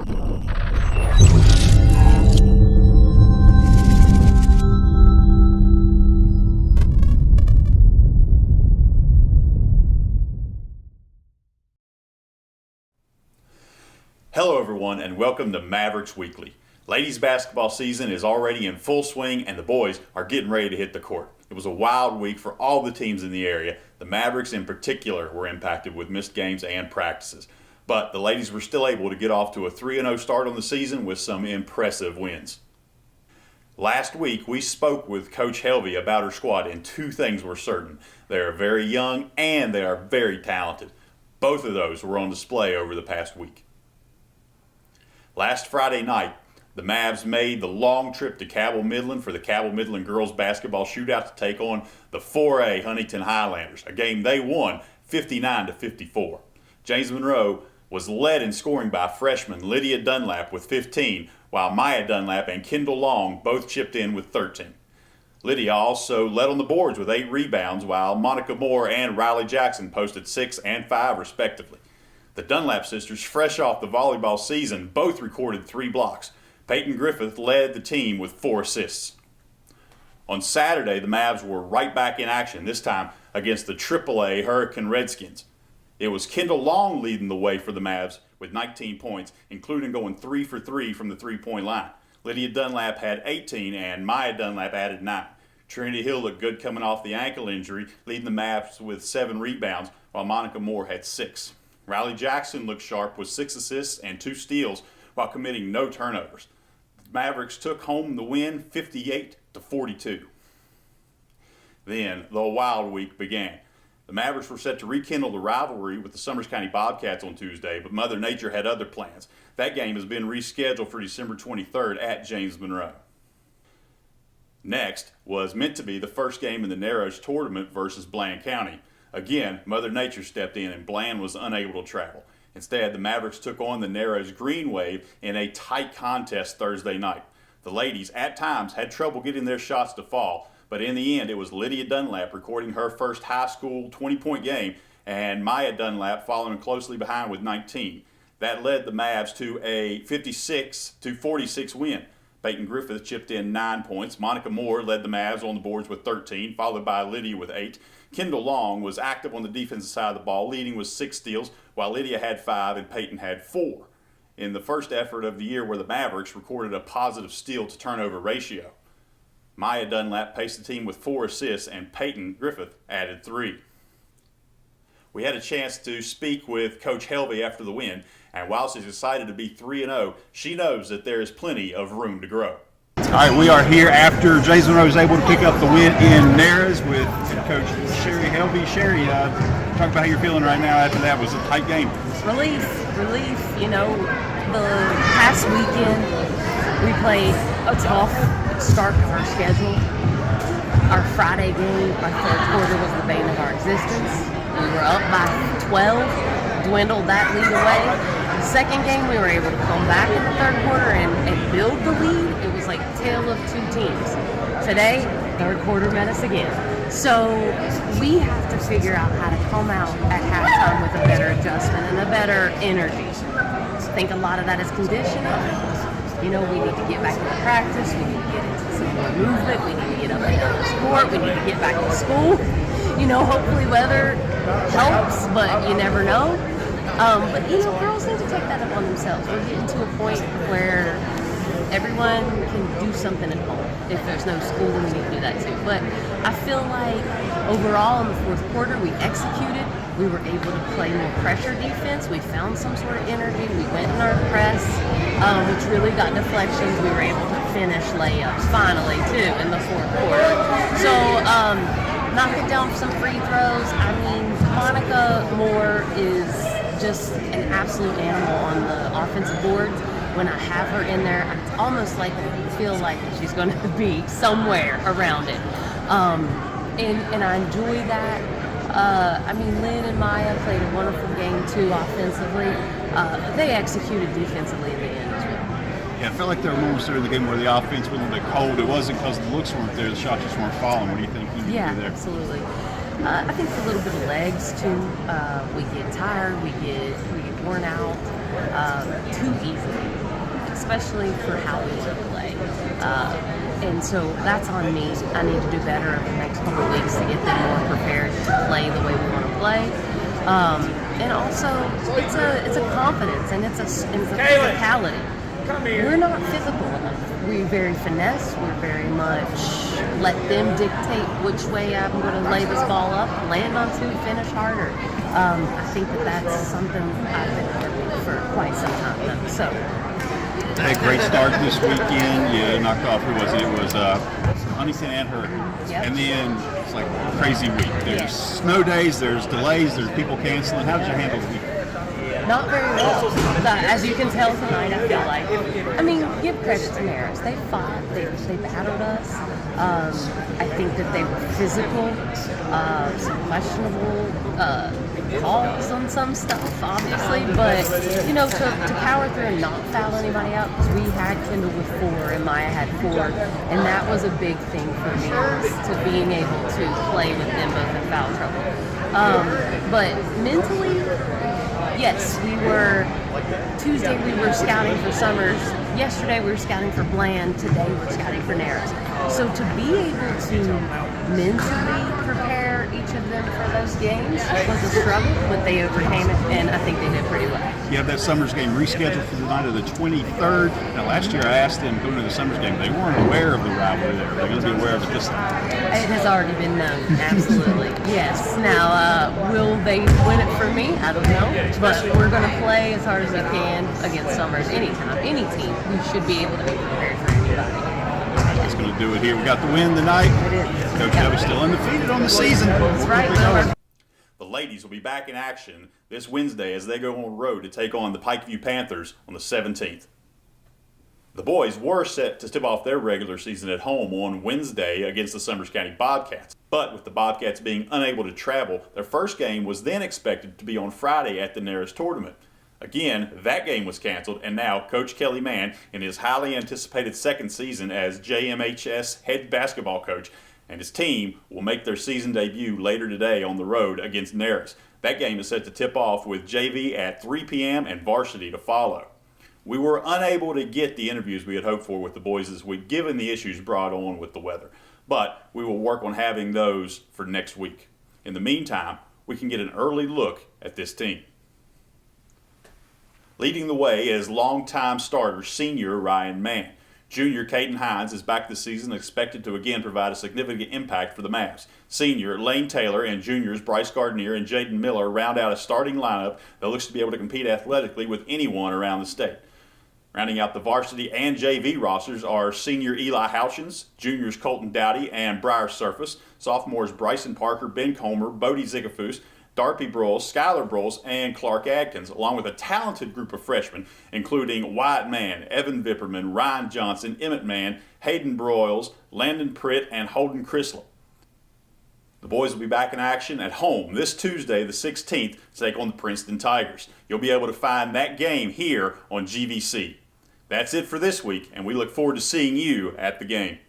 Hello everyone and welcome to Mavericks Weekly. Ladies basketball season is already in full swing and the boys are getting ready to hit the court. It was a wild week for all the teams in the area. The Mavericks in particular were impacted with missed games and practices. But the ladies were still able to get off to a 3-0 start on the season with some impressive wins. Last week we spoke with Coach Helvey about her squad and two things were certain. They are very young and they are very talented. Both of those were on display over the past week. Last Friday night, the Mavs made the long trip to Cabell Midland for the Cabell Midland girls basketball shootout to take on the 4A Huntington Highlanders, a game they won 59-54. James Monroe was led in scoring by freshman Lydia Dunlap with 15, while Maya Dunlap and Kendall Long both chipped in with 13. Lydia also led on the boards with 8 rebounds, while Monica Moore and Riley Jackson posted 6 and 5 respectively. The Dunlap sisters, fresh off the volleyball season, both recorded 3 blocks. Peyton Griffith led the team with 4 assists. On Saturday, the Mavs were right back in action, this time against the AAA Hurricane Redskins. It was Kendall Long leading the way for the Mavs with 19 points, including going 3 for 3 from the three-point line. Lydia Dunlap had 18 and Maya Dunlap added 9. Trinity Hill looked good coming off the ankle injury, leading the Mavs with 7 rebounds, while Monica Moore had 6. Riley Jackson looked sharp with 6 assists and 2 steals while committing no turnovers. The Mavericks took home the win 58-42. Then the wild week began. The Mavericks were set to rekindle the rivalry with the Summers County Bobcats on Tuesday, but Mother Nature had other plans. That game has been rescheduled for December 23rd at James Monroe. Next was meant to be the first game in the Narrows tournament versus Bland County. Again, Mother Nature stepped in and Bland was unable to travel. Instead, the Mavericks took on the Narrows Green Wave in a tight contest Thursday night. The ladies, at times, had trouble getting their shots to fall, but in the end, it was Lydia Dunlap recording her first high school 20-point game and Maya Dunlap following closely behind with 19. That led the Mavs to a 56-46 win. Peyton Griffith chipped in 9 points. Monica Moore led the Mavs on the boards with 13, followed by Lydia with 8. Kendall Long was active on the defensive side of the ball, leading with 6 steals, while Lydia had 5 and Peyton had 4. In the first effort of the year where the Mavericks recorded a positive steal to turnover ratio. Maya Dunlap paced the team with 4 assists and Peyton Griffith added 3. We had a chance to speak with Coach Helvey after the win, and while she's excited to be 3-0, she knows that there is plenty of room to grow. All right, we are here after James Monroe was able to pick up the win in Narrows with head coach Sherry Helvey. Sherry, talk about how you're feeling right now after that. Was a tight game. Relief. You know, the past weekend we played a tough start to our schedule. Our Friday game, our third quarter was the bane of our existence. We were up by 12, dwindled that lead away. Second game, we were able to come back in the third quarter and build the lead. It was like a tale of 2 teams. Today, third quarter met us again. So we have to figure out how to come out at halftime with a better adjustment and a better energy. I think a lot of that is conditioning. You know, we need to get back into practice. We need to get into some more movement. We need to get up and down the court. We need to get back to school. You know, hopefully weather helps, but you never know. But, you know, girls need to take that upon themselves. We're getting to a point where everyone can do something at home. If there's no school, then we need to do that too. But I feel like overall in the fourth quarter, we executed. We were able to play more pressure defense. We found some sort of energy. We went in our press, which really got deflections. We were able to finish layups finally too in the fourth quarter. So knocking down some free throws. I mean, Monica Moore is just an absolute animal on the offensive boards. When I have her in there, it's almost like I feel like she's going to be somewhere around it. And I enjoy that. I mean, Lynn and Maya played a wonderful game too offensively. They executed defensively in the end as well. Yeah, I felt like there were moments during the game where the offense was a little bit cold. It wasn't because the looks weren't there, the shots just weren't falling. What do you think you need to do there? Absolutely. I think a little bit of legs too. We get tired, we get worn out. too easily, especially for how we want to play. And so that's on me. I need to do better over the next couple of weeks to get them more prepared to play the way we want to play. And also, it's a confidence and it's a physicality. We're not physical enough. We're very finesse. We're very much let them dictate which way I'm going to lay this ball up, land on two, finish harder. I think that's something I've been working for quite some time now. So. Had a great start this weekend. You knocked off, who was it? It was Huntington and Hurricanes. Yep. And then it's like a crazy week. There's snow days, there's delays, there's people canceling. How did you handle the week? Not very well. As you can tell tonight, I feel like. I mean, give credit to Maris. They fought. They battled us. I think that they were physical. Some questionable calls on some stuff, obviously. But, to power through and not foul anybody out, because we had Kendall with 4 and Maya had 4. And that was a big thing for me, was to being able to play with them both in foul trouble. But mentally, yes, Tuesday we were scouting for Summers. Yesterday we were scouting for Bland. Today we're scouting for Naris. So to be able to mentally prepare each of them for those games was a struggle, but they overcame it, and I think they did pretty well. You have that Summers game rescheduled for the night of the 23rd. Now, last year I asked them going to the Summers game, they weren't aware of the rivalry there. They're going to be aware of it this time. It has already been known, absolutely. Yes. Now, will they win it for me? I don't know. But we're going to play as hard as we can against Summers anytime. Any team, we should be able to be prepared for anybody. That's going to do it here. We got the win tonight. It is. Coach Heavy still undefeated on the season. That's right. The ladies will be back in action this Wednesday as they go on the road to take on the Pikeview Panthers on the 17th. The boys were set to tip off their regular season at home on Wednesday against the Summers County Bobcats. But with the Bobcats being unable to travel, their first game was then expected to be on Friday at the Naris tournament. Again, that game was canceled, and now Coach Kelly Mann, in his highly anticipated second season as JMHS head basketball coach, and his team will make their season debut later today on the road against Naris. That game is set to tip off with JV at 3 p.m. and varsity to follow. We were unable to get the interviews we had hoped for with the boys this week, given the issues brought on with the weather. But we will work on having those for next week. In the meantime, we can get an early look at this team. Leading the way is longtime starter senior Ryan Mann. Junior Caden Hines is back this season, expected to again provide a significant impact for the Mavs. Senior Lane Taylor and juniors Bryce Gardner and Jaden Miller round out a starting lineup that looks to be able to compete athletically with anyone around the state. Rounding out the varsity and JV rosters are senior Eli Houchins, juniors Colton Dowdy and Briar Surface, sophomores Bryson Parker, Ben Comer, Bodie Zigafus, Darby Broyles, Skylar Broyles, and Clark Adkins, along with a talented group of freshmen, including Wyatt Mann, Evan Vipperman, Ryan Johnson, Emmett Mann, Hayden Broyles, Landon Pritt, and Holden Chrysler. The boys will be back in action at home this Tuesday, the 16th, to take on the Princeton Tigers. You'll be able to find that game here on GVC. That's it for this week, and we look forward to seeing you at the game.